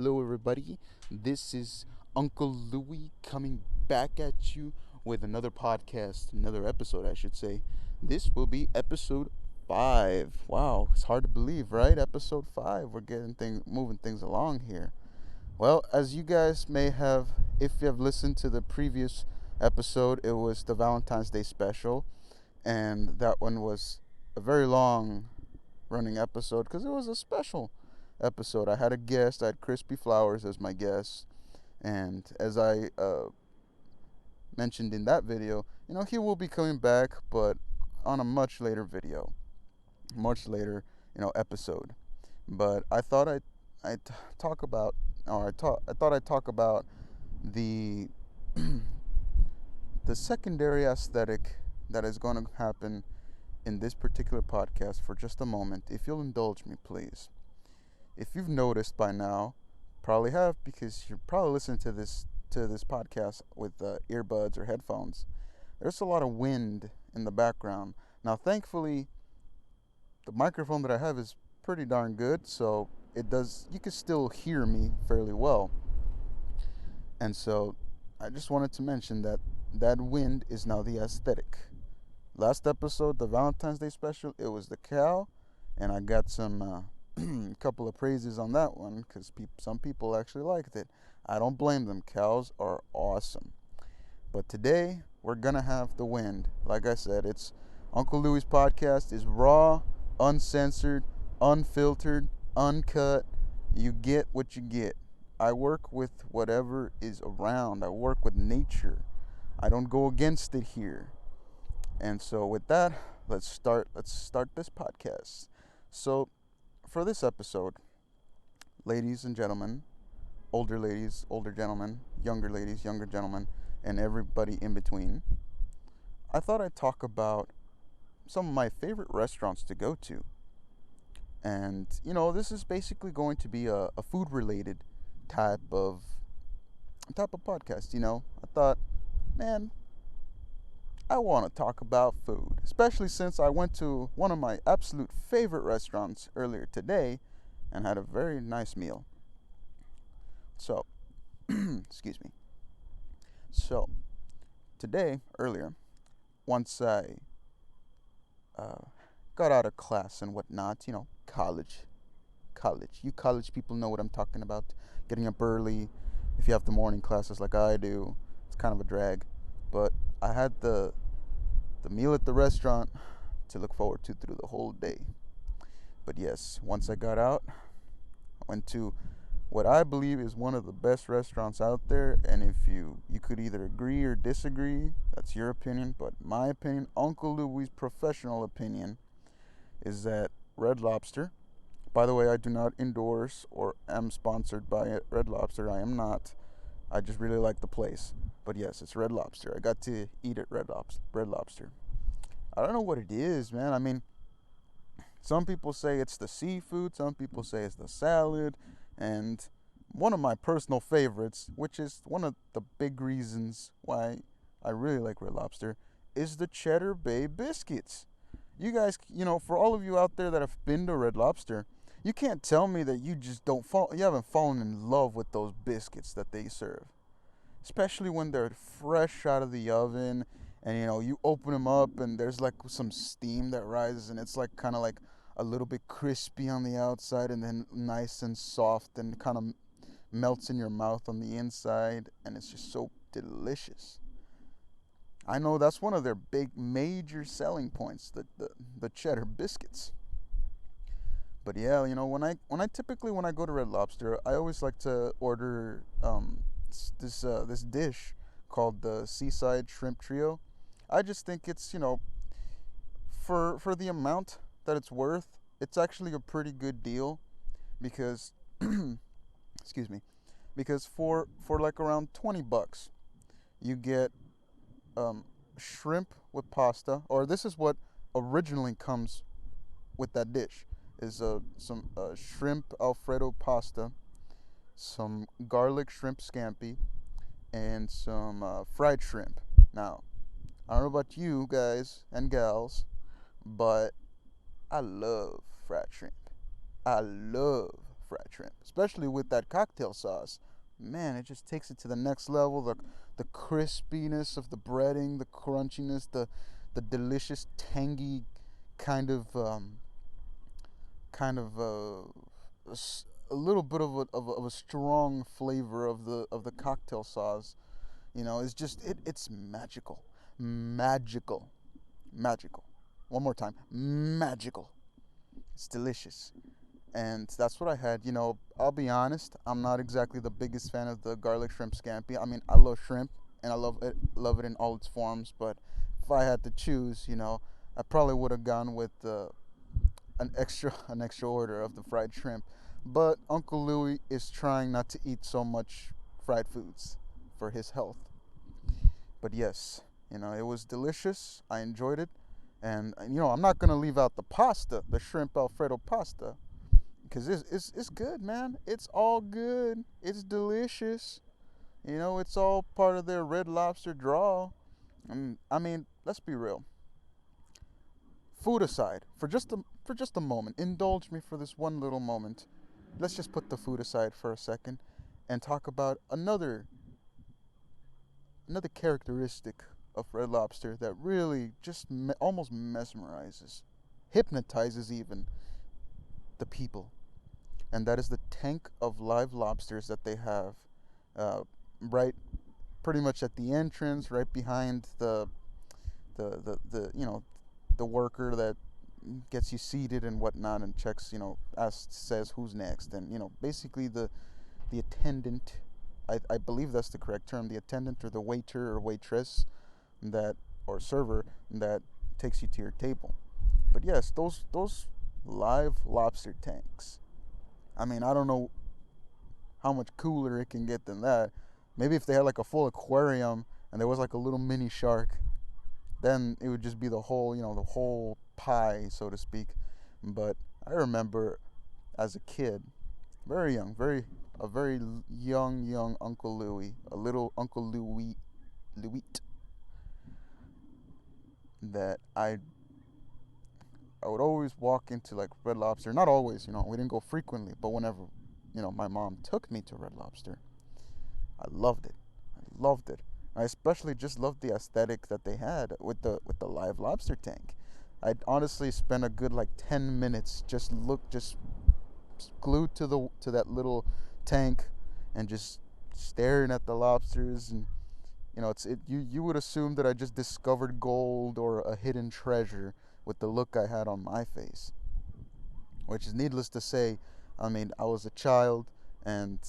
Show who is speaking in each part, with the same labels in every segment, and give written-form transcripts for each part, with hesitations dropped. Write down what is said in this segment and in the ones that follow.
Speaker 1: Hello, everybody. This is Uncle Louie coming back at you with another podcast, another episode, I should say. This will be episode 5. Wow, it's hard to believe, right? Episode 5. We're moving things along here. Well, as you guys may have, if you have listened to the previous episode, it was the Valentine's Day special, and that one was a very long running episode because it was a special episode. I had a guest. I had Crispy Flowers as my guest, and as I mentioned in that video, he will be coming back, but on a much later video, much later, episode. But I talk about, or I thought I'd talk about the the secondary aesthetic that is going to happen in this particular podcast for just a moment, if you'll indulge me, please. If you've noticed by now, probably have because you're probably listening to this podcast with earbuds or headphones. There's a lot of wind in the background. Now, thankfully, the microphone that I have is pretty darn good, so you can still hear me fairly well. And so, I just wanted to mention that wind is now the aesthetic. Last episode, the Valentine's Day special, it was the cow, and I got some couple of praises on that one because some people actually liked it. I don't blame them. Cows are awesome. But today we're gonna have the wind. Like I said, it's Uncle Louie's podcast is raw, uncensored, unfiltered, uncut. You get what you get. I work with whatever is around. I work with nature. I don't go against it here. And so with that, let's start this podcast. So for this episode, ladies and gentlemen, older ladies, older gentlemen, younger ladies, younger gentlemen, and everybody in between, I thought I'd talk about some of my favorite restaurants to go to. And, this is basically going to be a food related type of podcast. I thought, man, I want to talk about food, especially since I went to one of my absolute favorite restaurants earlier today and had a very nice meal. So, excuse me. So, today, earlier, once I uh, got out of class and whatnot, college. College. You college people know what I'm talking about. Getting up early. If you have the morning classes like I do, it's kind of a drag. But I had the meal at the restaurant to look forward to through the whole day. But yes, once I got out, I went to what I believe is one of the best restaurants out there. And if you could either agree or disagree, that's your opinion. But my opinion, Uncle Louie's professional opinion, is that Red Lobster. By the way, I do not endorse or am sponsored by Red Lobster. I am not. I just really like the place. But yes, it's Red Lobster. I got to eat at Red Lobster. I don't know what it is, man. I mean, some people say it's the seafood, some people say it's the salad, and one of my personal favorites, which is one of the big reasons why I really like Red Lobster, is the Cheddar Bay biscuits. You guys, for all of you out there that have been to Red Lobster, you can't tell me that you haven't fallen in love with those biscuits that they serve. Especially when they're fresh out of the oven and you open them up and there's like some steam that rises and it's like kind of like a little bit crispy on the outside and then nice and soft and kind of melts in your mouth on the inside and it's just so delicious. I know that's one of their big major selling points, the cheddar biscuits. But yeah, when I go to Red Lobster, I always like to order this dish called the Seaside Shrimp Trio. I just think it's for the amount that it's worth, it's actually a pretty good deal because excuse me, because for like around $20 you get shrimp with pasta, or this is what originally comes with that dish is some shrimp alfredo pasta, some garlic shrimp scampi, and some fried shrimp. Now, I don't know about you guys and gals, but I love fried shrimp. I love fried shrimp, especially with that cocktail sauce. Man, it just takes it to the next level. The crispiness of the breading, the crunchiness, the delicious tangy kind of kind of a little bit of a strong flavor of the cocktail sauce. It's just it's magical, magical, magical. One more time, magical. It's delicious, and that's what I had. I'll be honest. I'm not exactly the biggest fan of the garlic shrimp scampi. I mean, I love shrimp, and I love it in all its forms. But if I had to choose, I probably would have gone with an extra order of the fried shrimp. But Uncle Louie is trying not to eat so much fried foods for his health. But yes, it was delicious. I enjoyed it. And I'm not gonna leave out the pasta, the shrimp Alfredo pasta, because it's good, man. It's all good. It's delicious. It's all part of their Red Lobster draw. I mean, let's be real. Food aside, for just a moment, indulge me for this one little moment. Let's just put the food aside for a second and talk about another characteristic of Red Lobster that really just almost mesmerizes, hypnotizes even the people, and that is the tank of live lobsters that they have, uh, right, pretty much at the entrance, right behind the the worker that gets you seated and whatnot and checks, says who's next, and basically the attendant. I believe that's the correct term. The attendant or the waiter or waitress that or server that takes you to your table. But yes, those live lobster tanks. I mean, I don't know how much cooler it can get than that. Maybe if they had like a full aquarium and there was like a little mini shark, then it would just be the whole pie, so to speak. But I remember as a kid, very young, a very young Uncle Louie, a little Uncle Louis, that I would always walk into like Red Lobster. Not always, we didn't go frequently, but whenever, my mom took me to Red Lobster, I loved it. I loved it. I especially just loved the aesthetic that they had with the live lobster tank. I'd honestly spend a good like 10 minutes just glued to that little tank and just staring at the lobsters. And you would assume that I just discovered gold or a hidden treasure with the look I had on my face, which is needless to say. I mean, I was a child, and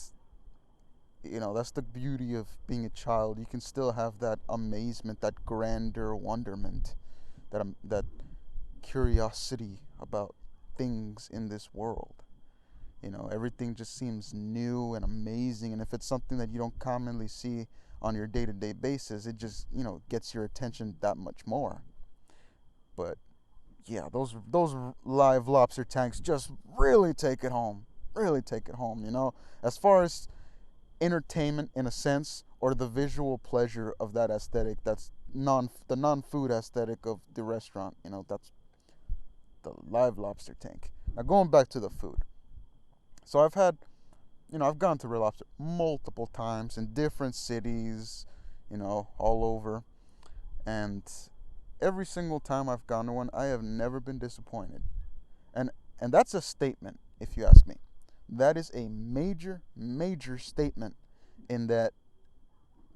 Speaker 1: that's the beauty of being a child. You can still have that amazement, that grandeur, wonderment, that curiosity about things in this world. Everything just seems new and amazing, and if it's something that you don't commonly see on your day-to-day basis, it just gets your attention that much more. But yeah, those live lobster tanks just really take it home. Really take it home. As far as entertainment in a sense, or the visual pleasure of that aesthetic, that's the non-food aesthetic of the restaurant. That's the live lobster tank. Now going back to the food. So I've gone to Red Lobster multiple times in different cities, all over, and every single time I've gone to one, I have never been disappointed. And and that's a statement, if you ask me. That is a major, major statement, in that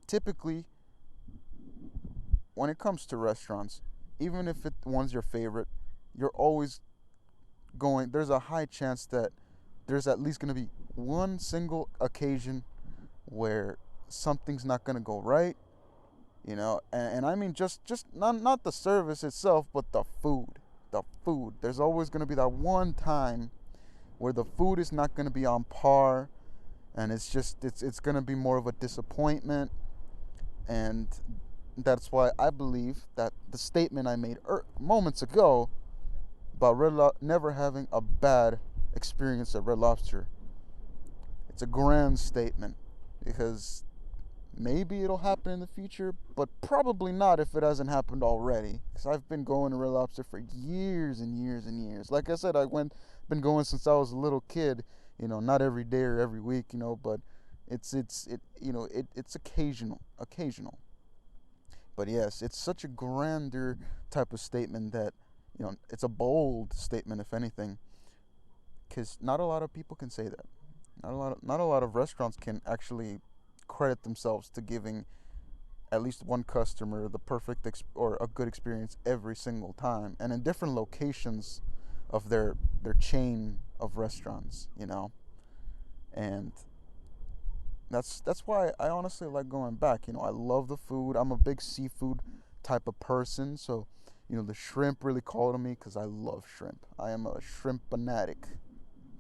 Speaker 1: typically when it comes to restaurants, even if one's your favorite, you're always there's a high chance that there's at least going to be one single occasion where something's not going to go right, and I mean just not the service itself, but the food. There's always going to be that one time where the food is not going to be on par, and it's going to be more of a disappointment. And that's why I believe that the statement I made moments ago about never having a bad experience at Red Lobster, it's a grand statement, because maybe it'll happen in the future, but probably not if it hasn't happened already. Because I've been going to Red Lobster for years and years and years. Like I said, been going since I was a little kid. Not every day or every week, but it's occasional. But yes, it's such a grander type of statement that, it's a bold statement, if anything, because not a lot of people can say that. Not a lot of restaurants can actually credit themselves to giving at least one customer the perfect or a good experience every single time, and in different locations of their chain of restaurants. And that's why I honestly like going back. I love the food. I'm a big seafood type of person, so the shrimp really called to me because I love shrimp. I am a shrimp fanatic.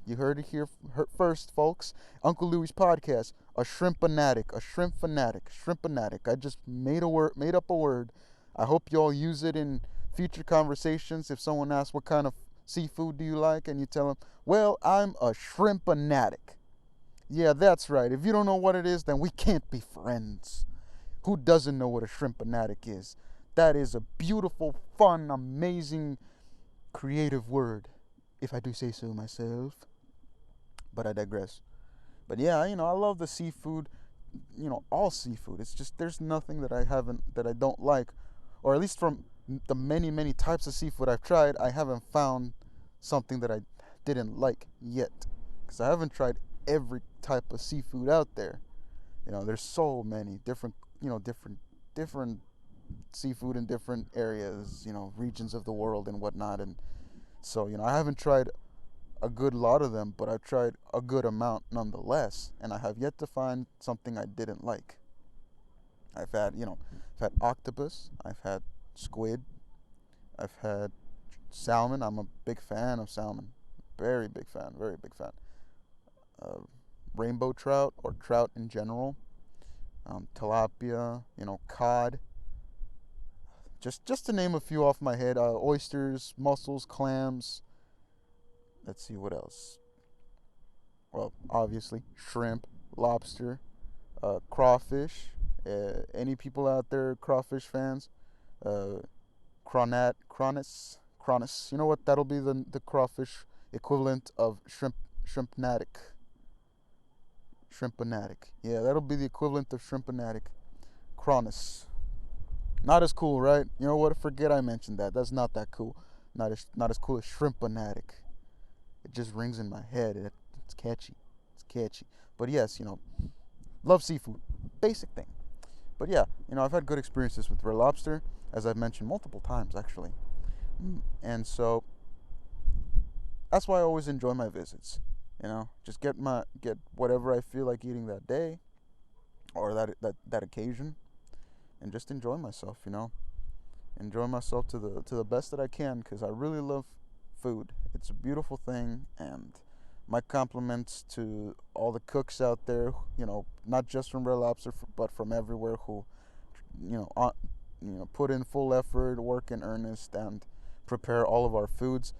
Speaker 1: You heard it here first, folks. Uncle Louie's podcast. A shrimp fanatic. A shrimp fanatic. Shrimp fanatic. I just made up a word. I hope y'all use it in future conversations. If someone asks what kind of seafood do you like, and you tell them, well, I'm a shrimp fanatic. Yeah, that's right. If you don't know what it is, then we can't be friends. Who doesn't know what a shrimp fanatic is? That is a beautiful, fun, amazing, creative word, if I do say so myself. But I digress. But yeah, I love the seafood, all seafood. It's just there's nothing that I don't like, or at least from the many, many types of seafood I've tried, I haven't found something that I didn't like yet. Because I haven't tried every type of seafood out there. There's so many different seafood in different areas, regions of the world and whatnot. And so, I haven't tried a good lot of them, but I've tried a good amount nonetheless, and I have yet to find something I didn't like. I've had octopus, I've had squid, I've had salmon. I'm a big fan of salmon, very big fan, very big fan. Uh, Rainbow trout or trout in general, tilapia, cod. Just to name a few off my head, oysters, mussels, clams. Let's see what else. Well, obviously shrimp, lobster, crawfish. Any people out there crawfish fans? Uh, cronus. You know what? That'll be the crawfish equivalent of shrimpnatic. Shrimpanatic. Yeah, that'll be the equivalent of shrimpanatic. Cronus. Not as cool, right? You know what? Forget I mentioned that. That's not that cool. Not as cool as shrimpanatic. It just rings in my head. It's catchy. It's catchy. But yes, love seafood. Basic thing. But yeah, I've had good experiences with Red Lobster, as I've mentioned multiple times actually. And so that's why I always enjoy my visits. Just get whatever I feel like eating that day or that occasion, and just enjoy myself. Enjoy myself to the best that I can, because I really love food. It's a beautiful thing, and my compliments to all the cooks out there. Not just from Red Lobster, but from everywhere, who you know on, put in full effort, work in earnest, and prepare all of our foods.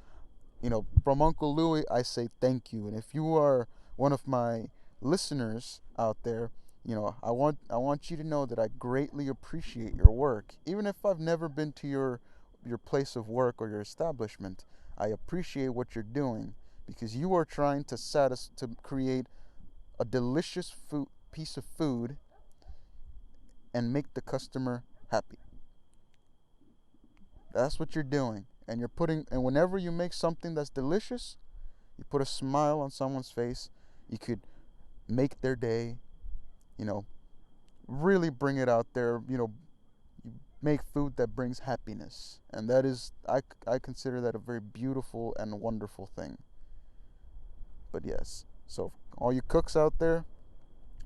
Speaker 1: From Uncle Louie, I say thank you. And if you are one of my listeners out there, I want you to know that I greatly appreciate your work. Even if I've never been to your place of work or your establishment, I appreciate what you're doing, because you are trying to create a delicious piece of food and make the customer happy. That's what you're doing. And whenever you make something that's delicious, you put a smile on someone's face. You could make their day, you know, really bring it out there, you make food that brings happiness. And that is, I consider that a very beautiful and wonderful thing. But yes, so all you cooks out there,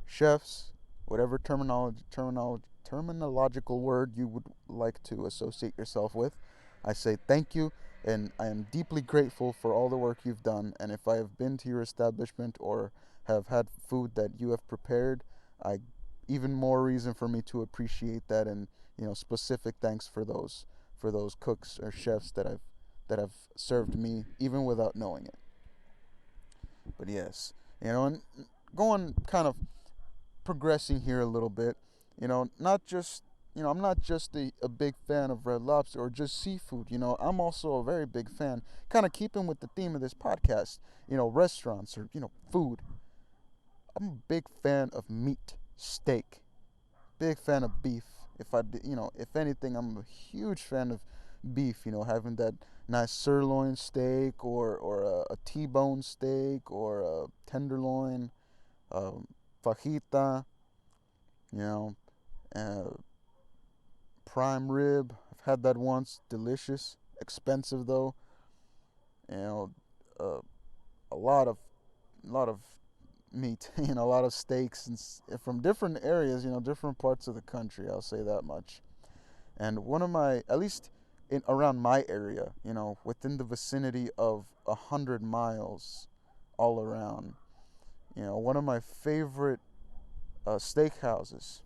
Speaker 1: chefs, whatever terminological word you would like to associate yourself with, I say thank you, and I am deeply grateful for all the work you've done. And if I have been to your establishment or have had food that you have prepared, I even more reason for me to appreciate that, and specific thanks for those cooks or chefs that have served me even without knowing it. But yes, and going kind of progressing here a little bit, not just I'm not just a big fan of Red Lobster or just seafood. I'm also a very big fan, kind of keeping with the theme of this podcast, restaurants or, food. I'm a big fan of meat, steak, big fan of beef. If anything, I'm a huge fan of beef. Having that nice sirloin steak or a T-bone steak or a tenderloin, um, fajita. You know, uh, prime rib. I've had that once. Delicious. Expensive though. You know, uh, a lot of meat. A lot of steaks and from different areas. Different parts of the country. I'll say that much. And one of my, at least in around my area, within the vicinity of 100 miles, all around, one of my favorite steakhouses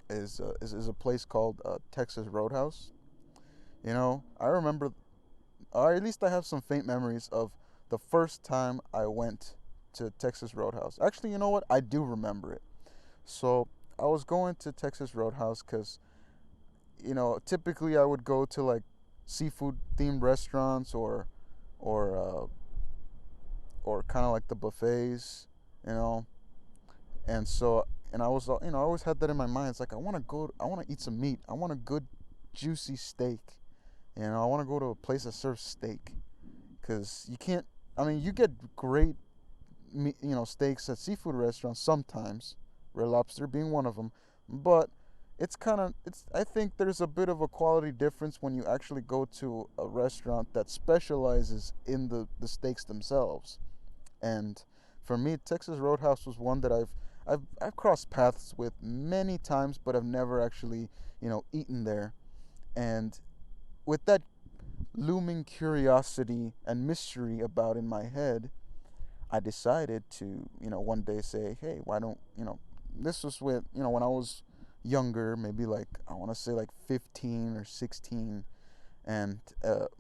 Speaker 1: is a place called Texas Roadhouse. I remember, or at least I have some faint memories of the first time I went to Texas Roadhouse. Actually, you know what? I do remember it. So I was going to Texas Roadhouse because, typically I would go to like seafood themed restaurants or or kind of like the buffets, you know. And so, and I was, I always had that in my mind. It's like I want to eat some meat. I want a good, juicy steak. I want to go to a place that serves steak, because you can't. I mean, you get great, steaks at seafood restaurants sometimes, Red Lobster being one of them, but it's. I think there's a bit of a quality difference when you actually go to a restaurant that specializes in the steaks themselves. And for me, Texas Roadhouse was one that I've crossed paths with many times, but I've never actually, eaten there. And with that looming curiosity and mystery about in my head, I decided to, one day say, hey, why don't, this was with, when I was younger, maybe like, I want to say like 15 or 16. And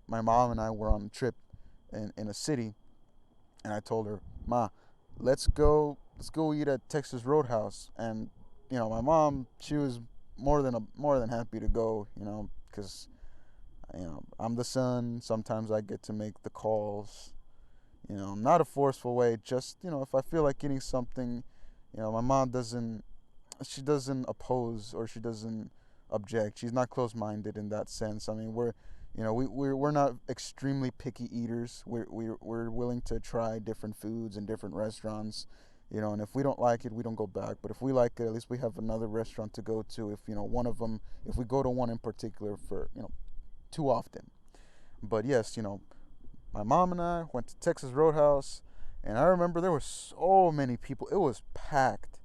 Speaker 1: my mom and I were on a trip in a city. And I told her, Ma, let's go eat at Texas Roadhouse. And, my mom, she was more than happy to go, because, I'm the son. Sometimes I get to make the calls, not a forceful way, just, if I feel like eating something, my mom she doesn't oppose, or she doesn't object. She's not close-minded in that sense. I mean, we're not extremely picky eaters. We're willing to try different foods and different restaurants, and if we don't like it, we don't go back. But if we like it, at least we have another restaurant to go to. If if we go to one in particular for too often. But yes, my mom and I went to Texas Roadhouse, and I remember there were so many people. It was packed.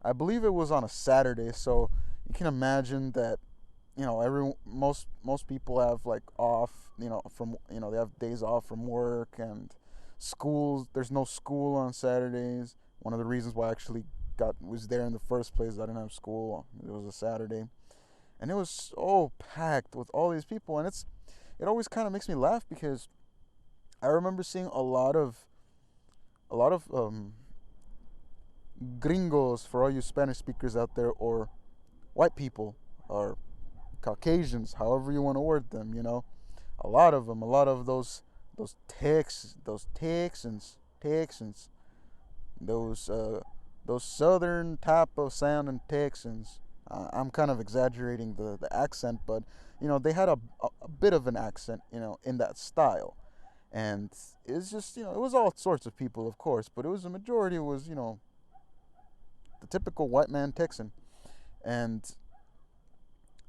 Speaker 1: I believe it was on a Saturday, so you can imagine that most people have like off, from they have days off from work and schools. There's no school on Saturdays. One of the reasons why I actually was there in the first place is I didn't have school. It was a Saturday, and it was so packed with all these people, and it always kind of makes me laugh because I remember seeing a lot of gringos, for all you Spanish speakers out there, or white people, or Caucasians, however you want to word them, a lot of them, a lot of those Texans, those southern type of sounding Texans. I'm kind of exaggerating the accent, but they had a bit of an accent, in that style. And it's just, it was all sorts of people, of course, but it was a majority was, the typical white man Texan. And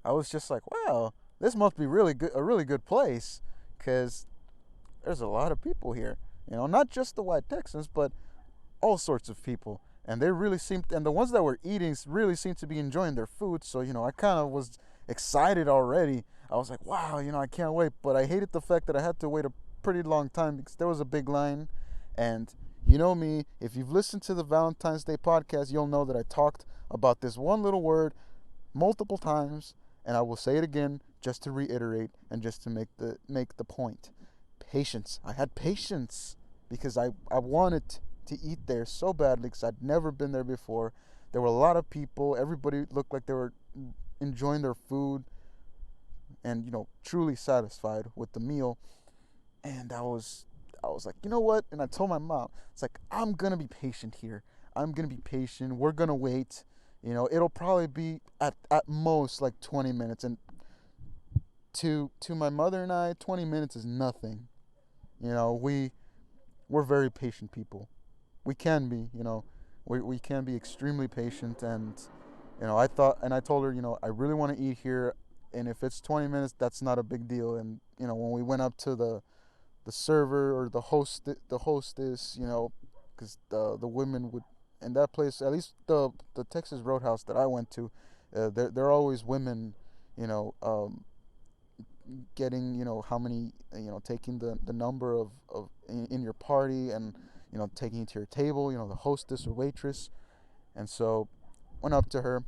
Speaker 1: I was just like, wow, this must be really good, a really good place, because there's a lot of people here. Not just the white Texans, but all sorts of people. And they really seemed, and the ones that were eating really seemed to be enjoying their food. So, I kind of was excited already. I was like, wow, I can't wait. But I hated the fact that I had to wait a pretty long time because there was a big line. And you know me, if you've listened to the Valentine's Day podcast, you'll know that I talked about this one little word multiple times, and I will say it again just to reiterate and just to make the point. Patience. I had patience because I wanted to eat there so badly because I'd never been there before. There were a lot of people. Everybody looked like they were, enjoying their food and truly satisfied with the meal. And I was like, you know what? And I told my mom, it's like, I'm gonna be patient here. I'm gonna be patient. We're gonna wait. It'll probably be at most like 20 minutes. And to my mother and I, 20 minutes is nothing. We're very patient people. We can be. We can be extremely patient. And I told her, I really want to eat here, and if it's 20 minutes, that's not a big deal. And when we went up to the server or the hostess, because the women would, in that place, at least the Texas Roadhouse that I went to, they're always women, you know, getting, how many, taking the number of in your party, and taking it to your table, the hostess or waitress. And so went up to her,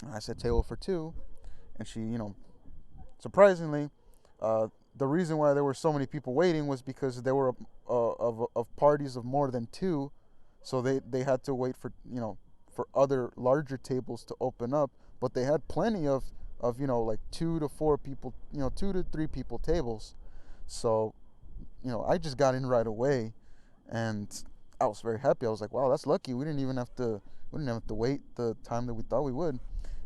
Speaker 1: and I said table for two, and she, surprisingly, uh, the reason why there were so many people waiting was because there were of parties of more than two, so they had to wait for other larger tables to open up, but they had plenty of like 2 to 4 people, 2 to 3 people tables. So I just got in right away, and I was very happy. I was like, wow, that's lucky. We didn't have to wait the time that we thought we would.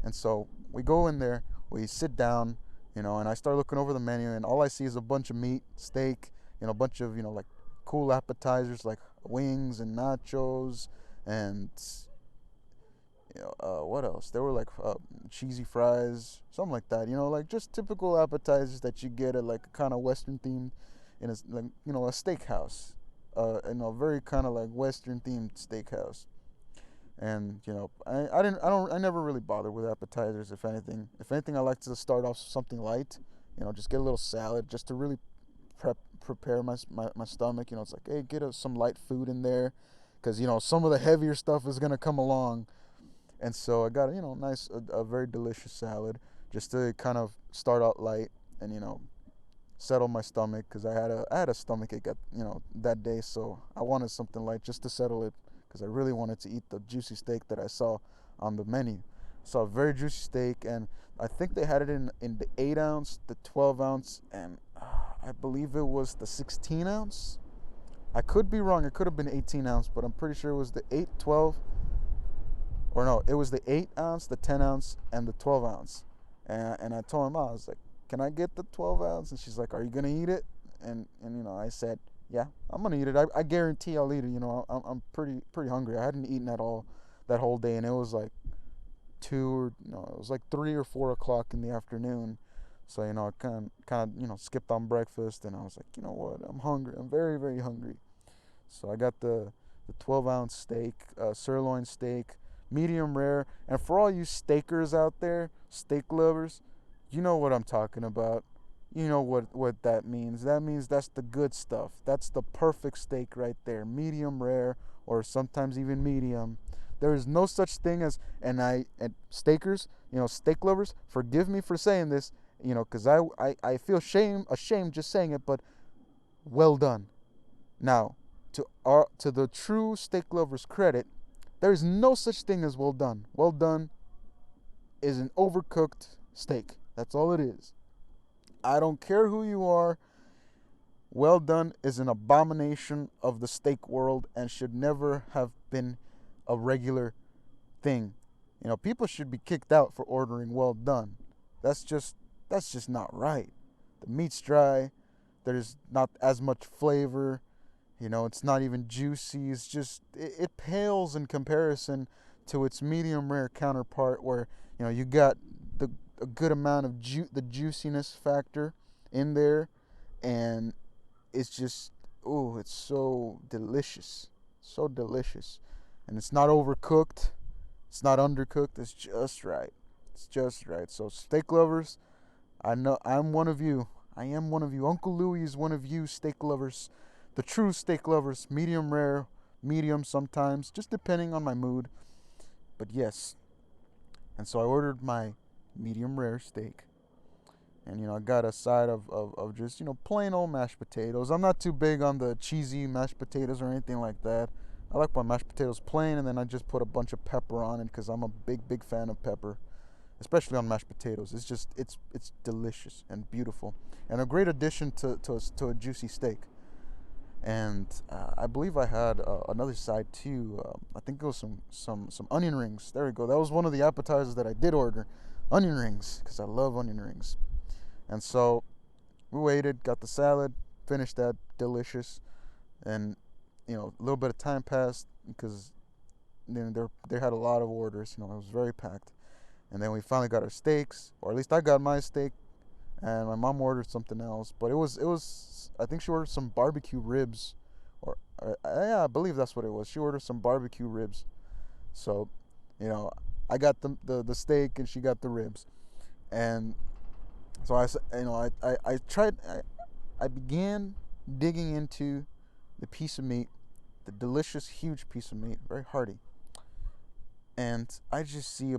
Speaker 1: And so we go in there, we sit down, and I start looking over the menu, and all I see is a bunch of meat, steak, a bunch of, like cool appetizers like wings and nachos, and what else? There were like cheesy fries, something like that. Like just typical appetizers that you get at like a kind of Western themed, in a like a steakhouse, very kind of like Western themed steakhouse. And I never really bothered with appetizers. If anything, I like to start off something light. Just get a little salad just to really prepare my stomach. It's like, hey, get some light food in there, because some of the heavier stuff is gonna come along. And so I got a very delicious salad just to kind of start out light, and settle my stomach, because I had a stomach ache that day, so I wanted something light just to settle it, because I really wanted to eat the juicy steak that I saw on the menu. Saw a very juicy steak, and I think they had it in the 8 ounce, the 12 ounce, and I believe it was the 16 ounce. I could be wrong. It could have been 18 ounce, but I'm pretty sure it was the 8, 12, or no, it was the 8 ounce, the 10 ounce, and the 12 ounce. And I told him, I was like, can I get the 12 ounce? And she's like, are you gonna eat it? And I said, yeah, I'm gonna eat it. I guarantee I'll eat it. I'm pretty hungry. I hadn't eaten at all that whole day, and it was like it was like 3 or 4 o'clock in the afternoon. So I kind of skipped on breakfast, and I was like, you know what? I'm hungry. I'm very, very hungry. So I got the 12 ounce steak, sirloin steak, medium rare. And for all you steakers out there, steak lovers, you know what I'm talking about. You know what that means. That means that's the good stuff. That's the perfect steak right there. Medium rare, or sometimes even medium. There is no such thing as, and steakers, steak lovers, forgive me for saying this, because I feel ashamed just saying it, but well done. Now, to the true steak lovers' credit, there is no such thing as well done. Well done is an overcooked steak. That's all it is. I don't care who you are. Well done is an abomination of the steak world and should never have been a regular thing. People should be kicked out for ordering well done. That's just not right. The meat's dry. There's not as much flavor. It's not even juicy. It's just it pales in comparison to its medium rare counterpart, where you got a good amount of the juiciness factor in there, and it's just, oh, it's so delicious, and it's not overcooked, it's not undercooked, it's just right. So steak lovers, I know I'm one of you. I am one of you. Uncle Louie is one of you steak lovers, the true steak lovers, medium rare, medium sometimes, just depending on my mood. But yes, and so I ordered my medium rare steak, and I got a side of just plain old mashed potatoes. I'm not too big on the cheesy mashed potatoes or anything like that. I like my mashed potatoes plain, and then I just put a bunch of pepper on it, because I'm a big fan of pepper. especially on mashed potatoes. It's delicious and beautiful, and a great addition to a juicy steak. And I believe I had another side too. I think it was some onion rings. There we go. That was one of the appetizers that I did order, onion rings, because I love onion rings. And so we waited, got the salad, finished that, delicious, and a little bit of time passed because they had a lot of orders. It was very packed. And then we finally got our steaks, or at least I got my steak, and my mom ordered something else. But it was I think she ordered some barbecue ribs, or yeah, I believe that's what it was. She ordered some barbecue ribs. So, you know, I got the steak and she got the ribs, and so I tried. I began digging into the piece of meat, the delicious, huge piece of meat, very hearty, and I just see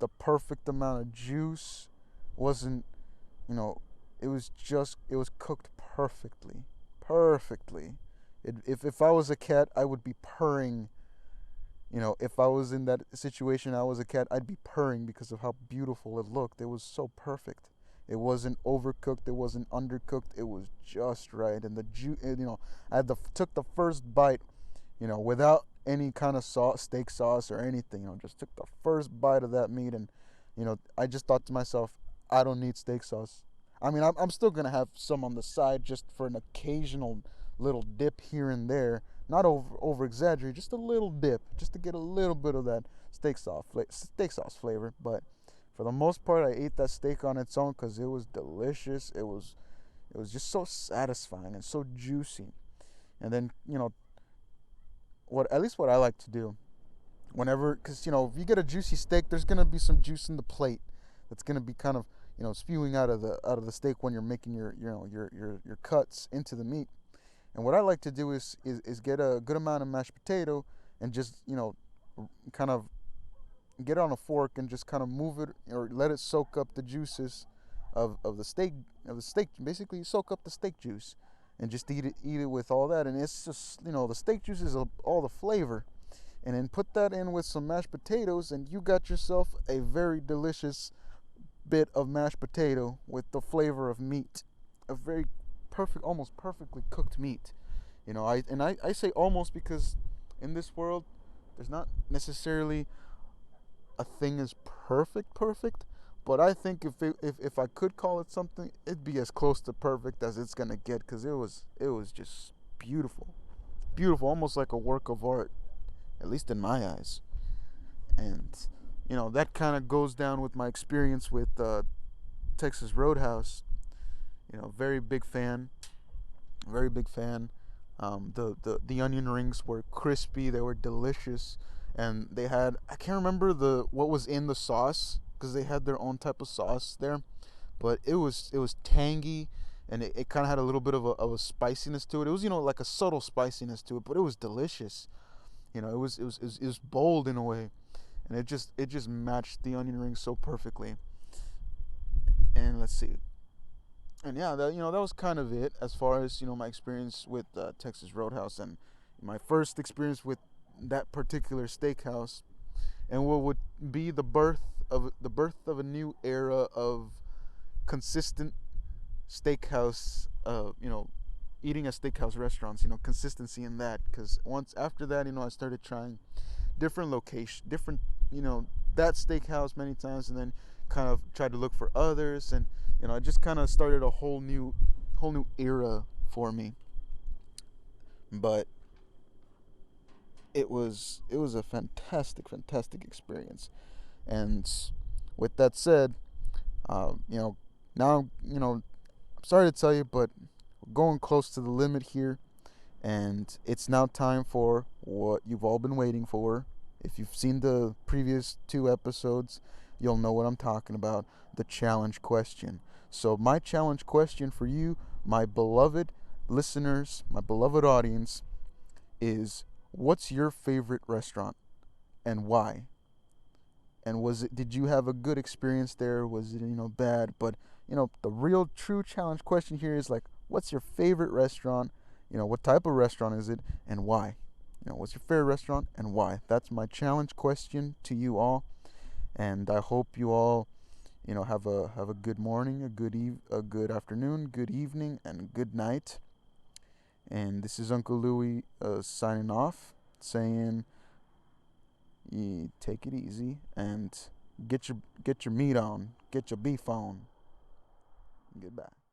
Speaker 1: the perfect amount of juice. Wasn't you know it was cooked perfectly, perfectly. If I was a cat, I would be purring. If I was in that situation, I was a cat, I'd be purring because of how beautiful it looked. It was so perfect. It wasn't overcooked. It wasn't undercooked. It was just right. And the juice, I took the first bite, without any kind of sauce, steak sauce or anything. Just took the first bite of that meat, and I just thought to myself, I don't need steak sauce. I mean, I'm still gonna have some on the side just for an occasional little dip here and there, not over exaggerate, just a little dip, just to get a little bit of that steak sauce flavor. But for the most part, I ate that steak on its own because it was delicious. It was just so satisfying and so juicy. And then what at least what I like to do whenever, because if you get a juicy steak, there's gonna be some juice in the plate that's gonna be kind of spewing out of the steak when you're making your cuts into the meat. And what I like to do is get a good amount of mashed potato and just kind of get it on a fork and just kind of move it or let it soak up the juices of the steak. Basically, you soak up the steak juice and just eat it with all that. And it's just the steak juice is all the flavor. And then put that in with some mashed potatoes, and you got yourself a very delicious bit of mashed potato with the flavor of meat, a very perfect, almost perfectly cooked meat. I say almost because in this world, there's not necessarily a thing as perfect, but I think if I could call it something, it'd be as close to perfect as it's gonna get, because it was just beautiful, beautiful, almost like a work of art, at least in my eyes. And that kind of goes down with my experience with Texas Roadhouse. Very big fan, very big fan. The onion rings were crispy, they were delicious, and they had, I can't remember what was in the sauce because they had their own type of sauce there, but it was tangy, and it kind of had a little bit of a spiciness to it. It was like a subtle spiciness to it, but it was delicious. It was bold in a way, and it just matched the onion rings so perfectly. And let's see. And yeah, that was kind of it as far as my experience with Texas Roadhouse, and my first experience with that particular steakhouse, and what would be the birth of a new era of consistent steakhouse, eating at steakhouse restaurants. Consistency in that, because once after that, I started trying different location, different, that steakhouse many times, and then kind of tried to look for others, and it just kind of started a whole new era for me. But it was a fantastic experience. And with that said, now I'm sorry to tell you, but we're going close to the limit here, and it's now time for what you've all been waiting for. If you've seen the previous two episodes, you'll know what I'm talking about, the challenge question. So, my challenge question for you, my beloved listeners, my beloved audience, is what's your favorite restaurant and why? And did you have a good experience there? Was it, bad? But, the real true challenge question here is like, what's your favorite restaurant? What type of restaurant is it and why? What's your favorite restaurant and why? That's my challenge question to you all. And I hope you all, have a good morning, a good afternoon, good evening, and good night. And this is Uncle Louie signing off, saying, take it easy and get your meat on, get your beef on. Goodbye.